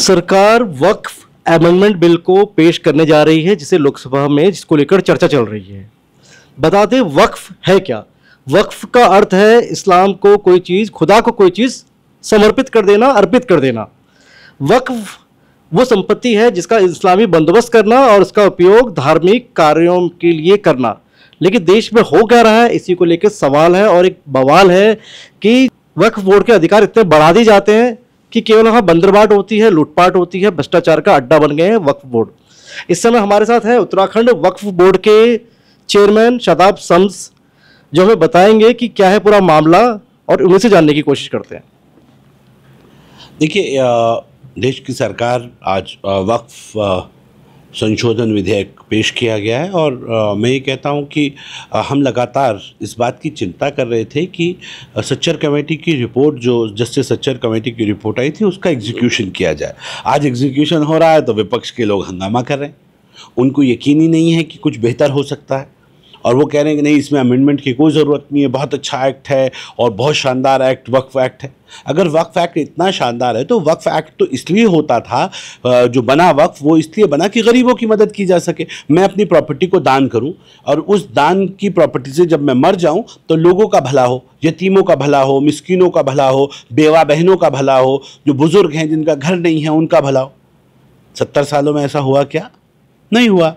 सरकार वक्फ amendment bill को पेश करने जा रही है जिसे लोकसभा में, जिसको लेकर चर्चा चल रही है। बता दें वक्फ है क्या। वक्फ का अर्थ है इस्लाम को कोई चीज़, खुदा को कोई चीज़ समर्पित कर देना, अर्पित कर देना। वक्फ वो संपत्ति है जिसका इस्लामी बंदोबस्त करना और उसका उपयोग धार्मिक कार्यों के लिए करना। लेकिन देश में हो क्या रहा है, इसी को लेकर सवाल है और एक बवाल है कि वक्फ बोर्ड के अधिकार इतने बढ़ा दिए जाते हैं कि केवल वहाँ बंदरबाट होती है, लूटपाट होती है, भ्रष्टाचार का अड्डा बन गए हैं वक्फ बोर्ड। इस समय हमारे साथ है उत्तराखंड वक्फ बोर्ड के चेयरमैन शादाब शम्स, जो हमें बताएंगे कि क्या है पूरा मामला और उन्हीं से जानने की कोशिश करते हैं। देखिए, देश की सरकार आज वक्फ संशोधन विधेयक पेश किया गया है और मैं ये कहता हूँ कि हम लगातार इस बात की चिंता कर रहे थे कि सच्चर कमेटी की रिपोर्ट, जो जस्टिस सच्चर कमेटी की रिपोर्ट आई थी, उसका एग्जीक्यूशन किया जाए। आज एग्जीक्यूशन हो रहा है तो विपक्ष के लोग हंगामा कर रहे हैं। उनको यकीन ही नहीं है कि कुछ बेहतर हो सकता है और वो कह रहे हैं कि नहीं, इसमें अमेंडमेंट की कोई ज़रूरत नहीं है, बहुत अच्छा एक्ट है और बहुत शानदार एक्ट वक्फ एक्ट है। अगर वक्फ एक्ट इतना शानदार है तो वक्फ एक्ट तो इसलिए होता था, जो बना वक्फ वो इसलिए बना कि गरीबों की मदद की जा सके। मैं अपनी प्रॉपर्टी को दान करूं और उस दान की प्रॉपर्टी से जब मैं मर जाऊं तो लोगों का भला हो, यतीमों का भला हो, मिस्किनों का भला हो, बेवा बहनों का भला हो, जो बुज़ुर्ग हैं जिनका घर नहीं है उनका भला हो। 70 सालों में ऐसा हुआ क्या? नहीं हुआ।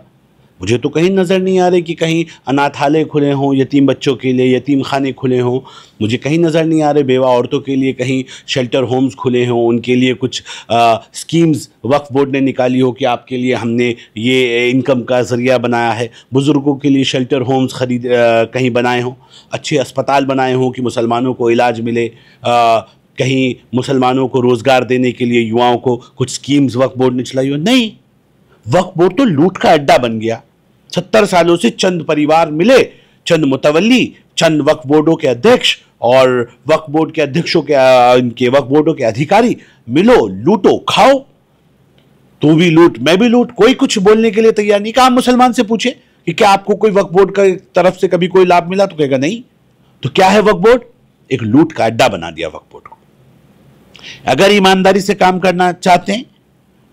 मुझे तो कहीं नज़र नहीं आ रही कि कहीं अनाथालय खुले हों यतीम बच्चों के लिए, यतीम खाने खुले हों। मुझे कहीं नज़र नहीं आ रहे बेवा औरतों के लिए कहीं शेल्टर होम्स खुले हों, उनके लिए कुछ स्कीम्स वक्फ बोर्ड ने निकाली हो कि आपके लिए हमने ये इनकम का ज़रिया बनाया है। बुज़ुर्गों के लिए शेल्टर होम्स कहीं बनाए हों, अच्छे अस्पताल बनाए हों कि मुसलमानों को इलाज मिले, कहीं मुसलमानों को रोज़गार देने के लिए युवाओं को कुछ स्कीम्स वक्फ बोर्ड ने चलाई हो। नहीं, वक्फ बोर्ड तो लूट का अड्डा बन गया। 70 सालों से चंद परिवार मिले, चंद मुतवल्ली, चंद वक्फ बोर्डों के अध्यक्ष और वक्फ बोर्ड के अध्यक्षों के इनके वक्फ बोर्डों के अधिकारी मिलो, लूटो, खाओ। तू भी लूट, मैं भी लूट, कोई कुछ बोलने के लिए तैयार नहीं। कहा मुसलमान से पूछे कि क्या आपको कोई वक्फ बोर्ड की तरफ से कभी कोई लाभ मिला, तो कहेगा नहीं। तो क्या है वक्फ बोर्ड? एक लूट का अड्डा बना दिया वक्फ बोर्ड को। अगर ईमानदारी से काम करना चाहते हैं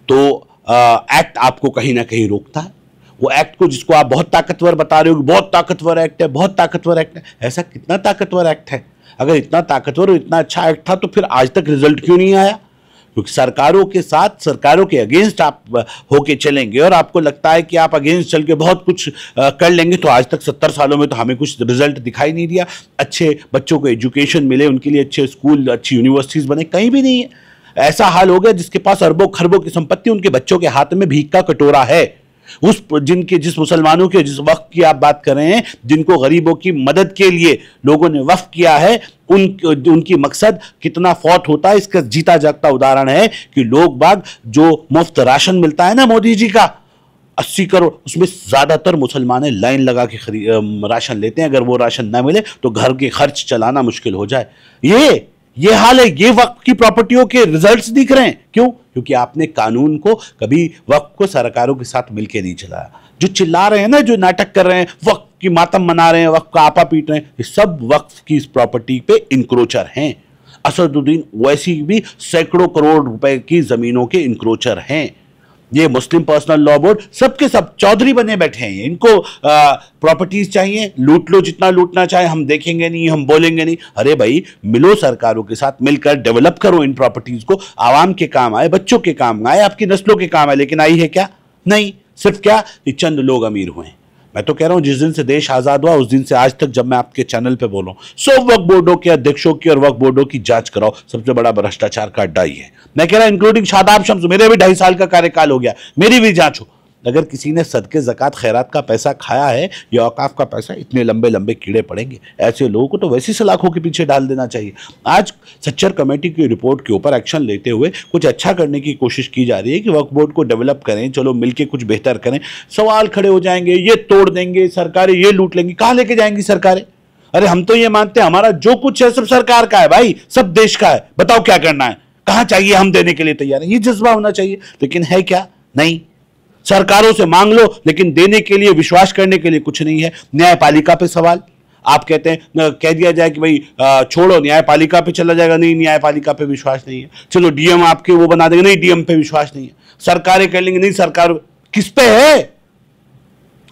तो एक्ट आपको कहीं ना कहीं रोकता है। वो एक्ट को, जिसको आप बहुत ताकतवर बता रहे हो कि बहुत ताकतवर एक्ट है, बहुत ताकतवर एक्ट है, ऐसा कितना ताकतवर एक्ट है? अगर इतना ताकतवर और इतना अच्छा एक्ट था तो फिर आज तक रिजल्ट क्यों नहीं आया? क्योंकि सरकारों के साथ, सरकारों के अगेंस्ट आप होके चलेंगे और आपको लगता है कि आप अगेंस्ट चल के बहुत कुछ कर लेंगे, तो आज तक 70 सालों में तो हमें कुछ रिजल्ट दिखाई नहीं दिया। अच्छे बच्चों को एजुकेशन मिले, उनके लिए अच्छे स्कूल, अच्छी यूनिवर्सिटीज़ बने, कहीं भी नहीं है। ऐसा हाल हो गया जिसके पास अरबों खरबों की संपत्ति, उनके बच्चों के हाथ में भीख का कटोरा है। जिस मुसलमानों के, जिस वक्त की आप बात कर रहे हैं, जिनको गरीबों की मदद के लिए लोगों ने वक्फ किया है, उनकी मकसद कितना फौत होता है, इसका जीता जागता उदाहरण है कि लोग बाग जो मुफ्त राशन मिलता है ना मोदी जी का 80 करोड़, उसमें ज्यादातर मुसलमान लाइन लगा के राशन लेते हैं। अगर वो राशन ना मिले तो घर के खर्च चलाना मुश्किल हो जाए। ये हाल है। ये वक्फ की प्रॉपर्टियों के रिजल्ट्स दिख रहे हैं। क्यों? क्योंकि आपने कानून को कभी, वक्फ को सरकारों के साथ मिलकर नहीं चलाया। जो चिल्ला रहे हैं ना, जो नाटक कर रहे हैं, वक्फ की मातम मना रहे हैं, वक्फ का आपा पीट रहे हैं, ये सब वक्फ की इस प्रॉपर्टी पे इंक्रोचर हैं। असदुद्दीन ओवैसी भी सैकड़ों करोड़ रुपए की जमीनों के इंक्रोचर हैं। ये मुस्लिम पर्सनल लॉ बोर्ड सबके सब चौधरी बने बैठे हैं। इनको प्रॉपर्टीज चाहिए, लूट लो जितना लूटना चाहे, हम देखेंगे नहीं, हम बोलेंगे नहीं। अरे भाई, मिलो सरकारों के साथ, मिलकर डेवलप करो इन प्रॉपर्टीज को, आवाम के काम आए, बच्चों के काम आए, आपकी नस्लों के काम आए। लेकिन आई है क्या? नहीं। सिर्फ क्या कि चंद लोग अमीर हुए। मैं तो कह रहा हूं जिस दिन से देश आजाद हुआ उस दिन से आज तक जब मैं आपके चैनल पे बोलूं, सब वक्फ बोर्डों के अध्यक्षों की और वक्फ बोर्डों की जांच कराओ। सबसे बड़ा भ्रष्टाचार का अड्डा ही है। मैं कह रहा हूं इंक्लूडिंग शादाब शम्स, मेरे भी 2.5 साल का कार्यकाल हो गया, मेरी भी जांच हो। अगर किसी ने सदके ज़कात खैरात का पैसा खाया है या औकाफ का पैसा, इतने लंबे लंबे कीड़े पड़ेंगे। ऐसे लोगों को तो वैसी सलाखों के पीछे डाल देना चाहिए। आज सच्चर कमेटी की रिपोर्ट के ऊपर एक्शन लेते हुए कुछ अच्छा करने की कोशिश की जा रही है कि वक्फ बोर्ड को डेवलप करें, चलो मिलके कुछ बेहतर करें। सवाल खड़े हो जाएंगे, ये तोड़ देंगे सरकारें, ये लूट लेंगी। कहाँ लेके जाएंगी सरकारें? अरे हम तो ये मानते हैं हमारा जो कुछ है सब सरकार का है भाई, सब देश का है, बताओ क्या करना है, कहाँ चाहिए, हम देने के लिए तैयार हैं। ये जज्बा होना चाहिए। लेकिन है क्या? नहीं। सरकारों से मांग लो लेकिन देने के लिए, विश्वास करने के लिए कुछ नहीं है। न्यायपालिका पे सवाल, आप कहते हैं कह दिया जाए कि भाई छोड़ो न्यायपालिका पे चला जाएगा, नहीं न्यायपालिका पे विश्वास नहीं है, चलो डीएम आपके वो बना देंगे, नहीं डीएम पे विश्वास नहीं है, सरकारें कर लेंगे, नहीं सरकार किस पे है?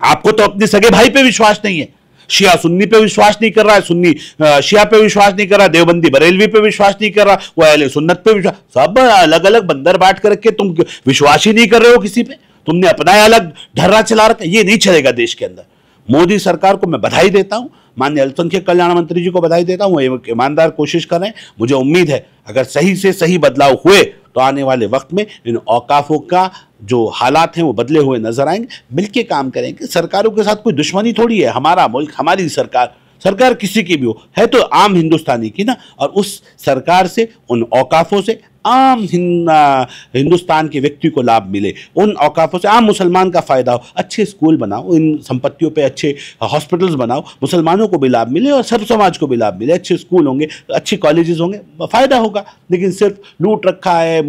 आपको तो अपने सगे भाई पे विश्वास नहीं है, शिया सुन्नी पे विश्वास नहीं कर रहा है, सुन्नी शिया पे विश्वास नहीं कर रहा, देवबंदी बरेलवी पे विश्वास नहीं कर रहा, वो अहले सुन्नत पे विश्वास, सब अलग अलग बंदर बांट कर रखे, तुम विश्वास ही नहीं कर रहे हो किसी पे, तुमने अपना अलग ढर्रा चला रखा। ये नहीं चलेगा देश के अंदर। मोदी सरकार को मैं बधाई देता हूं, माननीय अल्पसंख्यक कल्याण मंत्री जी को बधाई देता हूं, वो ईमानदार कोशिश कर रहे हैं। मुझे उम्मीद है अगर सही से सही बदलाव हुए तो आने वाले वक्त में इन औकाफों का जो हालात हैं वो बदले हुए नजर आएंगे। मिलके काम करेंगे, सरकारों के साथ कोई दुश्मनी थोड़ी है, हमारा मुल्क हमारी सरकार, सरकार किसी की भी हो है तो आम हिंदुस्तानी की ना, और उस सरकार से उन औकाफों से आम हिंदुस्तान के व्यक्ति को लाभ मिले, उन औकाफों से आम मुसलमान का फ़ायदा हो। अच्छे स्कूल बनाओ, इन संपत्तियों पे अच्छे हॉस्पिटल्स बनाओ, मुसलमानों को भी लाभ मिले और सब समाज को भी लाभ मिले। अच्छे स्कूल होंगे, अच्छे कॉलेजेस होंगे, फ़ायदा होगा। लेकिन सिर्फ लूट रखा है।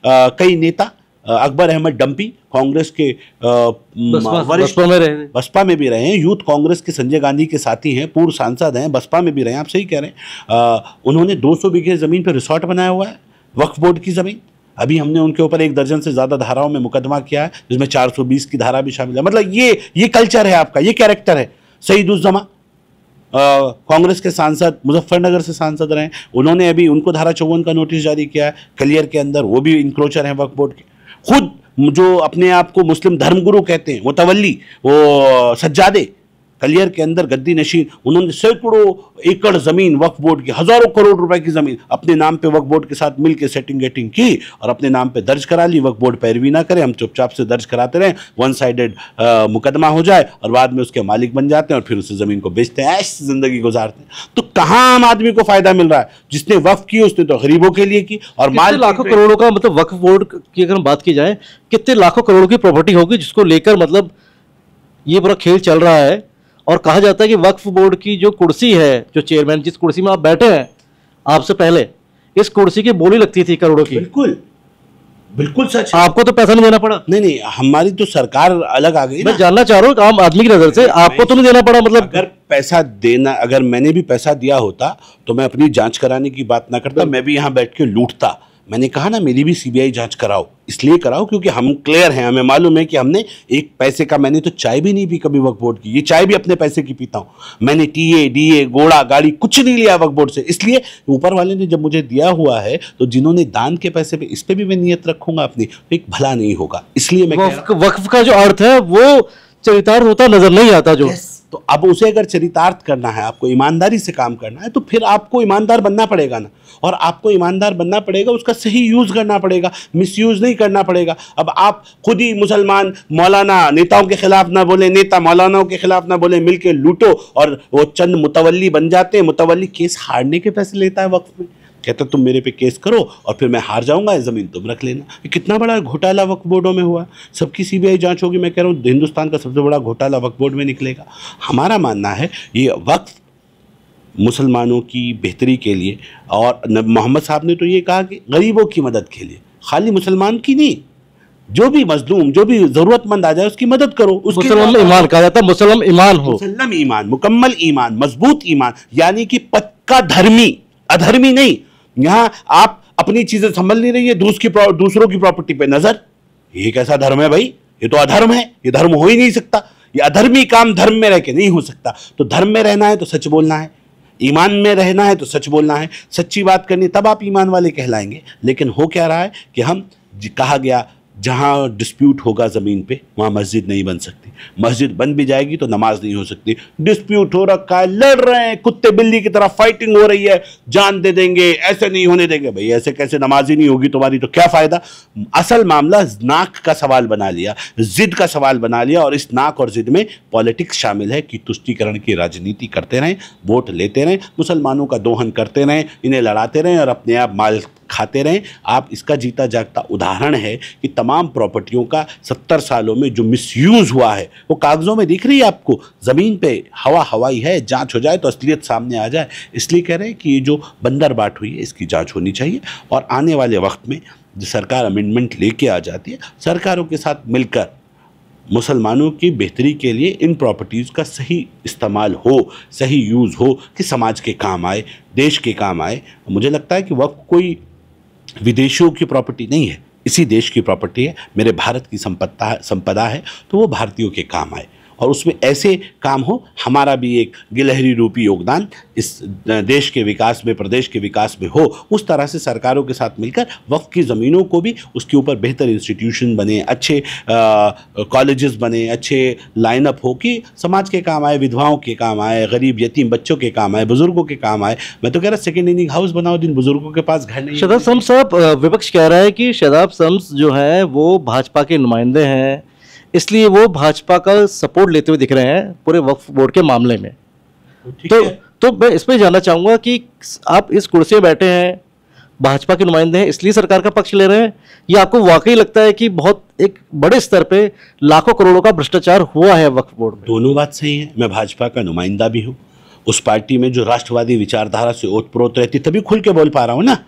कई नेता, अकबर अहमद डंपी कांग्रेस के वरिष्ठ, बसपा में भी रहे हैं, यूथ कांग्रेस के संजय गांधी के साथी हैं, पूर्व सांसद हैं, बसपा में भी रहे हैं, आप सही कह रहे हैं। उन्होंने 200 बीघे ज़मीन पर रिसोर्ट बनाया हुआ है, वक्फ बोर्ड की ज़मीन। अभी हमने उनके ऊपर 1 दर्जन से ज़्यादा धाराओं में मुकदमा किया है, जिसमें 420 की धारा भी शामिल है। मतलब ये कल्चर है आपका, ये कैरेक्टर है। सईदुज्जमा कांग्रेस के सांसद, मुजफ्फरनगर से सांसद रहे, उन्होंने अभी उनको धारा 54 का नोटिस जारी किया है कलियर के अंदर, वो भी इंक्रोचर हैं वक्फ बोर्ड के। खुद जो अपने आप को मुस्लिम धर्मगुरु कहते हैं, मुतवल्ली, वो सज्जादे कलियर के अंदर गद्दी नशीन, उन्होंने सैकड़ों एकड़ ज़मीन वक्फ बोर्ड की, हज़ारों करोड़ रुपए की ज़मीन अपने नाम पे वक्फ बोर्ड के साथ मिलकर सेटिंग गेटिंग की और अपने नाम पे दर्ज करा ली। वक्फ बोर्ड पैरवी ना करे, हम चुपचाप से दर्ज कराते रहें, वन साइडेड मुकदमा हो जाए और बाद में उसके मालिक बन जाते हैं और फिर उस ज़मीन को बेचते हैं, ऐसी ज़िंदगी गुजारते हैं। तो कहाँ आम आदमी को फ़ायदा मिल रहा है? जिसने वक्फ की उसने तो गरीबों के लिए की। और माल लाखों करोड़ों का, मतलब वक्फ बोर्ड की अगर बात की जाए, कितने लाखों करोड़ की प्रॉपर्टी होगी जिसको लेकर मतलब ये पूरा खेल चल रहा है। और कहा जाता है कि वक्फ बोर्ड की जो कुर्सी है, जो चेयरमैन, जिस कुर्सी में आप बैठे हैं आपसे पहले, इस कुर्सी की बोली लगती थी करोड़ों की। बिल्कुल बिल्कुल सच है। आपको तो पैसा नहीं देना पड़ा। नहीं, हमारी तो सरकार अलग आ गई। मैं जानना चाह रहा हूँ आम आदमी की नजर से, आपको तो नहीं देना पड़ा। मतलब अगर पैसा देना, अगर मैंने भी पैसा दिया होता तो मैं अपनी जांच कराने की बात ना करता, मैं भी यहाँ बैठ के लूटता। मैंने कहा ना, मेरी भी सीबीआई जांच कराओ, इसलिए कराओ क्योंकि हम क्लियर हैं, हमें मालूम है कि हमने एक पैसे का, मैंने तो चाय भी नहीं पी कभी वक्फ बोर्ड की, ये चाय भी अपने पैसे की पीता हूँ। मैंने टीए डीए घोड़ा गाड़ी कुछ नहीं लिया वक्फ बोर्ड से, इसलिए ऊपर वाले ने जब मुझे दिया हुआ है तो जिन्होंने दान के पैसे पे, इस पे भी मैं नियत रखूंगा अपनी, तो एक भला नहीं होगा। इसलिए मैं वक्फ का जो अर्थ है वो चरितार्थ होता नजर नहीं आता जो। तो अब उसे अगर चरितार्थ करना है, आपको ईमानदारी से काम करना है, तो फिर आपको ईमानदार बनना पड़ेगा ना। और आपको ईमानदार बनना पड़ेगा, उसका सही यूज़ करना पड़ेगा, मिसयूज़ नहीं करना पड़ेगा। अब आप खुद ही मुसलमान मौलाना नेताओं के खिलाफ ना बोले, नेता मौलानाओं के खिलाफ ना बोले, मिलके लूटो और वो चंद मुतवल्ली बन जाते हैं। मुतवल्ली केस हारने के पैसे लेता है वक्फ में, कहता तुम मेरे पे केस करो और फिर मैं हार जाऊंगा, ये ज़मीन तुम रख लेना। ये कितना बड़ा घोटाला वक्फ बोर्डों में हुआ, सबकी सीबीआई जांच होगी। मैं कह रहा हूँ हिंदुस्तान का सबसे बड़ा घोटाला वक्फ बोर्ड में निकलेगा। हमारा मानना है ये वक्फ मुसलमानों की बेहतरी के लिए, और मोहम्मद साहब ने तो ये कहा कि गरीबों की मदद के लिए, खाली मुसलमान की नहीं, जो भी मजलूम, जो भी जरूरतमंद आ जाए उसकी मदद करो। उसके मुसलम ईमान कहा जाता है, मुसलम ईमान हो, मुसलम ईमान, मुकम्मल ईमान, मजबूत ईमान, यानी कि पक्का धर्मी, अधर्मी नहीं। यहाँ आप अपनी चीजें संभल नहीं रही है, दूसरों की प्रॉपर्टी पे नजर, ये कैसा धर्म है भाई? ये तो अधर्म है, ये धर्म हो ही नहीं सकता। ये अधर्मी काम धर्म में रह के नहीं हो सकता। तो धर्म में रहना है तो सच बोलना है, ईमान में रहना है तो सच बोलना है, सच्ची बात करनी, तब आप ईमान वाले कहलाएंगे। लेकिन हो क्या रहा है कि कहा गया जहाँ डिस्प्यूट होगा ज़मीन पे वहाँ मस्जिद नहीं बन सकती, मस्जिद बन भी जाएगी तो नमाज नहीं हो सकती। डिस्प्यूट हो रखा है, लड़ रहे हैं, कुत्ते बिल्ली की तरह फाइटिंग हो रही है, जान दे देंगे, ऐसे नहीं होने देंगे। भाई ऐसे कैसे नमाज ही नहीं होगी तुम्हारी, तो क्या फ़ायदा? असल मामला नाक का सवाल बना लिया, जिद का सवाल बना लिया, और इस नाक और जिद में पॉलिटिक्स शामिल है कि तुष्टीकरण की राजनीति करते रहें, वोट लेते रहें, मुसलमानों का दोहन करते रहें, इन्हें लड़ाते रहें और अपने आप माल खाते रहें। आप इसका जीता जागता उदाहरण है कि तमाम प्रॉपर्टियों का 70 सालों में जो मिसयूज़ हुआ है वो कागज़ों में दिख रही है आपको। ज़मीन पे हवाई है, जांच हो जाए तो असलियत सामने आ जाए। इसलिए कह रहे हैं कि ये जो बंदरबाट हुई है इसकी जांच होनी चाहिए, और आने वाले वक्त में जो सरकार अमेंडमेंट लेके आ जाती है, सरकारों के साथ मिलकर मुसलमानों की बेहतरी के लिए इन प्रॉपर्टीज़ का सही इस्तेमाल हो, सही यूज़ हो कि समाज के काम आए, देश के काम आए। मुझे लगता है कि वक्फ कोई विदेशियों की प्रॉपर्टी नहीं है, इसी देश की प्रॉपर्टी है, मेरे भारत की संपदा है, तो वो भारतीयों के काम आए और उसमें ऐसे काम हो, हमारा भी एक गिलहरी रूपी योगदान इस देश के विकास में, प्रदेश के विकास में हो। उस तरह से सरकारों के साथ मिलकर वक्फ की ज़मीनों को भी उसके ऊपर बेहतर इंस्टीट्यूशन बने, अच्छे कॉलेजेस बने, अच्छे लाइनअप हो कि समाज के काम आए, विधवाओं के काम आए, गरीब यतीम बच्चों के काम आए, बुजुर्गों के काम आए। मैं तो कह रहा सेकेंड इनिंग हाउस बनाओ जिन बुजुर्गों के पास घर नहीं। शादाब शम्स साहब, विपक्ष कह रहा है कि शादाब शम्स जो है वो भाजपा के नुमाइंदे हैं, इसलिए वो भाजपा का सपोर्ट लेते हुए दिख रहे हैं पूरे वक्फ बोर्ड के मामले में। तो मैं इसमें जानना चाहूँगा कि आप इस कुर्सी में बैठे हैं, भाजपा के नुमाइंदे हैं, इसलिए सरकार का पक्ष ले रहे हैं, या आपको वाकई लगता है कि बहुत एक बड़े स्तर पे लाखों करोड़ों का भ्रष्टाचार हुआ है वक्फ बोर्ड में? दोनों बात सही है। मैं भाजपा का नुमाइंदा भी हूँ, उस पार्टी में जो राष्ट्रवादी विचारधारा से ओतप्रोत रहती, तभी खुल के बोल पा रहा हूँ ना।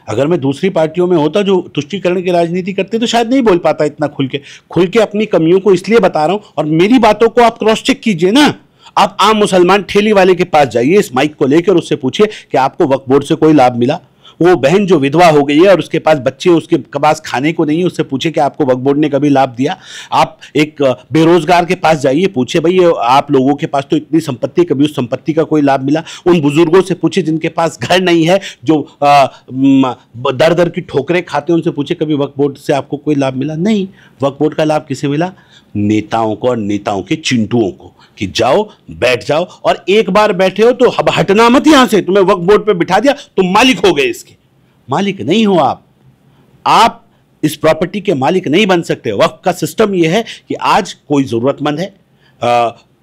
अगर मैं दूसरी पार्टियों में होता जो तुष्टीकरण की राजनीति करते तो शायद नहीं बोल पाता इतना खुल के अपनी कमियों को इसलिए बता रहा हूं। और मेरी बातों को आप क्रॉस चेक कीजिए ना। आप आम मुसलमान ठेली वाले के पास जाइए, इस माइक को लेकर उससे पूछिए कि आपको वक्फ बोर्ड से कोई लाभ मिला। वो बहन जो विधवा हो गई है और उसके पास बच्चे, उसके पास खाने को नहीं है, उससे पूछे कि आपको वक्फ बोर्ड ने कभी लाभ दिया। आप एक बेरोजगार के पास जाइए, पूछे भाई आप लोगों के पास तो इतनी संपत्ति, कभी उस संपत्ति का कोई लाभ मिला? उन बुजुर्गों से पूछे जिनके पास घर नहीं है, जो दर दर की ठोकरें खाते हैं, उनसे पूछे कभी वक्फ बोर्ड से आपको कोई लाभ मिला? नहीं। वक्फ बोर्ड का लाभ किसे मिला? नेताओं को और नेताओं के चिंटुओं को, कि जाओ बैठ जाओ, और एक बार बैठे हो तो अब हटना मत यहां से। तुम्हें वक्फ बोर्ड पे बिठा दिया, तुम मालिक हो गए, इसके मालिक नहीं हो आप इस प्रॉपर्टी के मालिक नहीं बन सकते। वक्फ का सिस्टम यह है कि आज कोई जरूरतमंद है,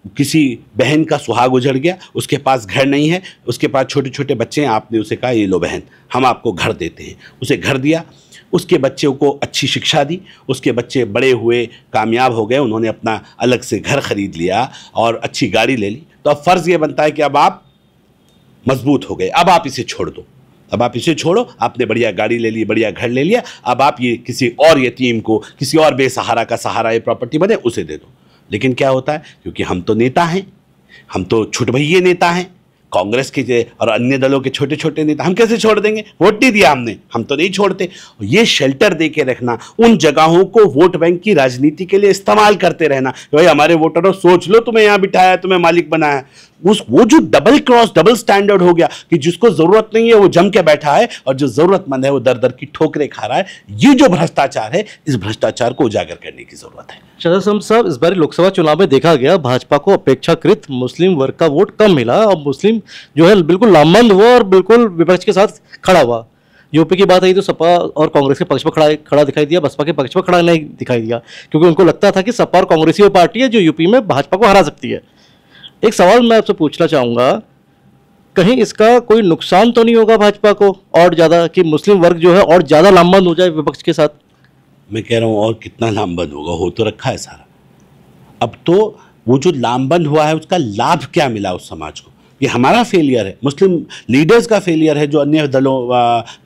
किसी बहन का सुहाग उजड़ गया, उसके पास घर नहीं है, उसके पास छोटे छोटे बच्चे हैं, आपने उसे कहा ये लो बहन हम आपको घर देते हैं, उसे घर दिया, उसके बच्चों को अच्छी शिक्षा दी, उसके बच्चे बड़े हुए, कामयाब हो गए, उन्होंने अपना अलग से घर खरीद लिया और अच्छी गाड़ी ले ली। तो अब फ़र्ज़ ये बनता है कि अब आप मजबूत हो गए, अब आप इसे छोड़ दो, अब आप इसे छोड़ो, आपने बढ़िया गाड़ी ले ली, बढ़िया घर ले लिया, अब आप ये किसी और यतीम को, किसी और बेसहारा का सहारा ये प्रॉपर्टी बने उसे दे दो। लेकिन क्या होता है, क्योंकि हम तो नेता हैं, हम तो छुटभइये नेता हैं, कांग्रेस के और अन्य दलों के छोटे छोटे नेता, हम कैसे छोड़ देंगे? वोट नहीं दिया हमने, हम तो नहीं छोड़ते। ये शेल्टर दे के रखना, उन जगहों को वोट बैंक की राजनीति के लिए इस्तेमाल करते रहना, भाई हमारे वोटरों सोच लो, तुम्हें यहाँ बिठाया, तुम्हें मालिक बनाया। वो जो डबल क्रॉस, डबल स्टैंडर्ड हो गया कि जिसको जरूरत नहीं है वो जम के बैठा है और जो जरूरतमंद है वो दर दर की ठोकरें खा रहा है। ये जो भ्रष्टाचार है, इस भ्रष्टाचार को उजागर करने की जरूरत है। शादाब शम्स साहब, इस बार लोकसभा चुनाव में देखा गया भाजपा को अपेक्षाकृत मुस्लिम वर्ग का वोट कम मिला और मुस्लिम जो है बिल्कुल लामबंद हुआ और बिल्कुल विपक्ष के साथ खड़ा हुआ। यूपी की बात आई तो सपा और कांग्रेस के पक्ष पर खड़ा दिखाई दिया, बसपा के पक्ष पर खड़ा नहीं दिखाई दिया, क्योंकि उनको लगता था कि सपा और कांग्रेस ही वो पार्टी है जो यूपी में भाजपा को हरा सकती है। एक सवाल मैं आपसे पूछना चाहूँगा, कहीं इसका कोई नुकसान तो नहीं होगा भाजपा को और ज़्यादा, कि मुस्लिम वर्ग जो है और ज़्यादा लामबंद हो जाए विपक्ष के साथ? मैं कह रहा हूँ और कितना लामबंद होगा, हो तो रखा है सारा। अब तो वो जो लामबंद हुआ है उसका लाभ क्या मिला उस समाज को? ये हमारा फेलियर है, मुस्लिम लीडर्स का फेलियर है जो अन्य दलों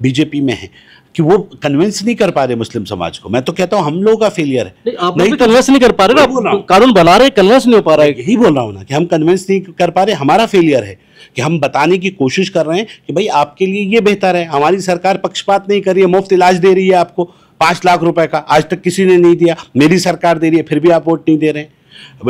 बीजेपी में है, कि वो कन्विंस नहीं कर पा रहे मुस्लिम समाज को। मैं तो कहता हूं हम लोगों का फेलियर है। नहीं तो कन्विंस नहीं कर पा रहे ना, कानून बना रहे, कन्विंस नहीं हो पा रहा है। यही बोल रहा हूं ना कि हम कन्विंस नहीं कर पा रहे, हमारा फेलियर है कि हम बताने की कोशिश कर रहे हैं कि भाई आपके लिए ये बेहतर है। हमारी सरकार पक्षपात नहीं कर रही है, मुफ्त इलाज दे रही है आपको 5 लाख रुपए का, आज तक किसी ने नहीं दिया। मेरी सरकार दे रही है, फिर भी आप वोट नहीं दे रहे हैं।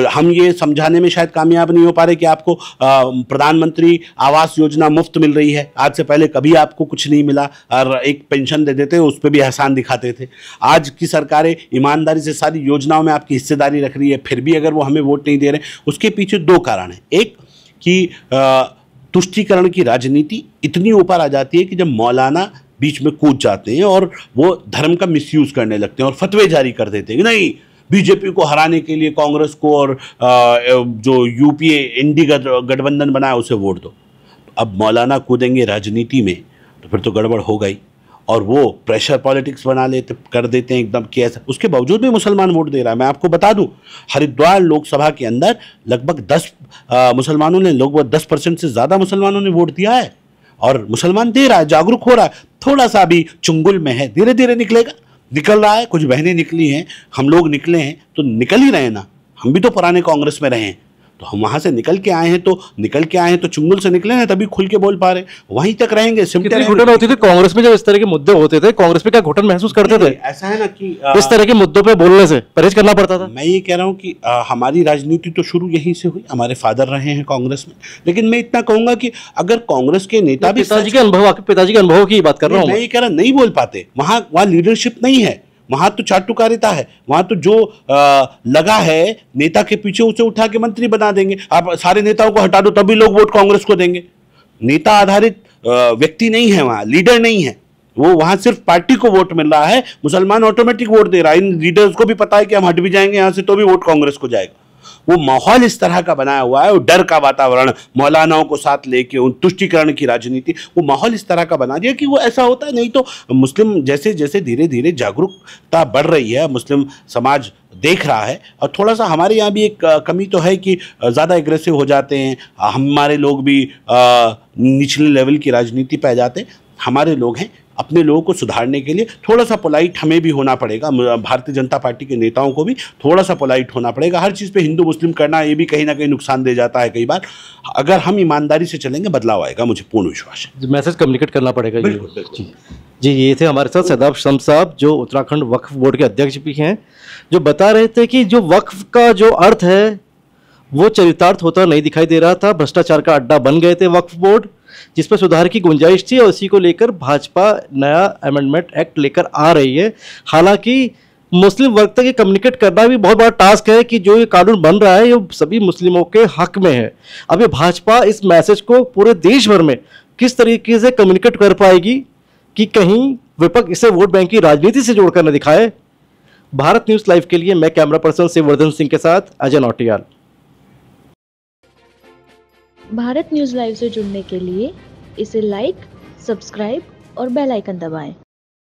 हम ये समझाने में शायद कामयाब नहीं हो पा रहे कि आपको प्रधानमंत्री आवास योजना मुफ्त मिल रही है, आज से पहले कभी आपको कुछ नहीं मिला, और एक पेंशन दे देते उस पर भी एहसान दिखाते थे। आज की सरकारें ईमानदारी से सारी योजनाओं में आपकी हिस्सेदारी रख रही है, फिर भी अगर वो हमें वोट नहीं दे रहे। उसके पीछे 2 कारण हैं। एक कि तुष्टीकरण की राजनीति इतनी ऊपर आ जाती है कि जब मौलाना बीच में कूद जाते हैं और वो धर्म का मिसयूज करने लगते हैं और फतवे जारी कर देते हैं कि नहीं, बीजेपी को हराने के लिए कांग्रेस को और जो यूपीए इंडी गठबंधन बनाया उसे वोट दो। अब मौलाना कूदेंगे राजनीति में तो फिर तो गड़बड़ हो गई, और वो प्रेशर पॉलिटिक्स बना लेते कर देते हैं एकदम कि ऐसा। उसके बावजूद भी मुसलमान वोट दे रहा है। मैं आपको बता दूं, हरिद्वार लोकसभा के अंदर लगभग 10% से ज़्यादा मुसलमानों ने वोट दिया है, और मुसलमान दे रहा है, जागरूक हो रहा है। थोड़ा सा अभी चुंगुल में है, धीरे धीरे निकलेगा, निकल रहा है, कुछ बहनें निकली हैं, हम लोग निकले हैं, तो निकल ही रहे हैं ना। हम भी तो पुराने कांग्रेस में रहे हैं, तो हम वहां से निकल के आए हैं, तो चुंगल से निकले हैं, तभी खुल के बोल पा रहे हैं। वहीं तक रहेंगे, सिमटे कितनी रहेंगे। घुटन होती थी कांग्रेस में जब इस तरह के मुद्दे होते थे? कांग्रेस में क्या घुटन महसूस करते थे? ऐसा है ना कि इस तरह के मुद्दों पे बोलने से परहेज करना पड़ता था। मैं ये कह रहा हूँ कि हमारी राजनीति तो शुरू यहीं से हुई, हमारे फादर रहे हैं कांग्रेस में। लेकिन मैं इतना कहूंगा कि अगर कांग्रेस के नेता भी पिताजी के अनुभव, आपके पिताजी के अनुभव की बात कर रहा हूँ मैं ये कह रहा, नहीं बोल पाते, वहां लीडरशिप नहीं है, वहां तो चाटुकारिता है, वहां तो जो लगा है नेता के पीछे उसे उठा के मंत्री बना देंगे। आप सारे नेताओं को हटा दो तभी लोग वोट कांग्रेस को देंगे। नेता आधारित व्यक्ति नहीं है, वहां लीडर नहीं है, वो वहां सिर्फ पार्टी को वोट मिल रहा है। मुसलमान ऑटोमेटिक वोट दे रहा है, इन लीडर्स को भी पता है कि हम हट भी जाएंगे यहां से तो भी वोट कांग्रेस को जाएगा। वो माहौल इस तरह का बनाया हुआ है, वो डर का वातावरण, मौलानाओं को साथ लेके उन तुष्टीकरण की राजनीति, वो माहौल इस तरह का बना दिया कि वो ऐसा होता है। नहीं तो मुस्लिम जैसे जैसे धीरे धीरे जागरूकता बढ़ रही है, मुस्लिम समाज देख रहा है, और थोड़ा सा हमारे यहाँ भी एक कमी तो है कि ज़्यादा एग्रेसिव हो जाते हैं हमारे लोग भी, निचले लेवल की राजनीति पे आ जाते हैं। हमारे लोग हैं, अपने लोगों को सुधारने के लिए थोड़ा सा पोलाइट हमें भी होना पड़ेगा। भारतीय जनता पार्टी के नेताओं को भी थोड़ा सा पोलाइट होना पड़ेगा। हर चीज़ पे हिंदू मुस्लिम करना ये भी कहीं ना कहीं नुकसान दे जाता है कई बार। अगर हम ईमानदारी से चलेंगे बदलाव आएगा, मुझे पूर्ण विश्वास है। मैसेज कम्युनिकेट करना पड़ेगा। बिल्कुल, बिल्कुल। जी, ये थे हमारे साथ शादाब शम्स साहब, जो उत्तराखंड वक्फ बोर्ड के अध्यक्ष भी हैं, जो बता रहे थे कि जो वक्फ का जो अर्थ है वो चरितार्थ होता नहीं दिखाई दे रहा था। भ्रष्टाचार का अड्डा बन गए थे वक्फ बोर्ड, जिस पर सुधार की गुंजाइश थी, और इसी को लेकर भाजपा नया अमेंडमेंट एक्ट लेकर आ रही है। हालांकि मुस्लिम वर्ग तक ये कम्युनिकेट करना भी बहुत बड़ा टास्क है कि जो ये कानून बन रहा है ये सभी मुस्लिमों के हक में है। अब ये भाजपा इस मैसेज को पूरे देश भर में किस तरीके से कम्युनिकेट कर पाएगी कि कहीं विपक्ष इसे वोट बैंक की राजनीति से जोड़कर न दिखाए। भारत न्यूज़ लाइव के लिए मैं कैमरा पर्सन शिववर्धन सिंह के साथ अजय नौटियाल। भारत न्यूज़ लाइव से जुड़ने के लिए इसे लाइक, सब्सक्राइब और बेल आइकन दबाएं।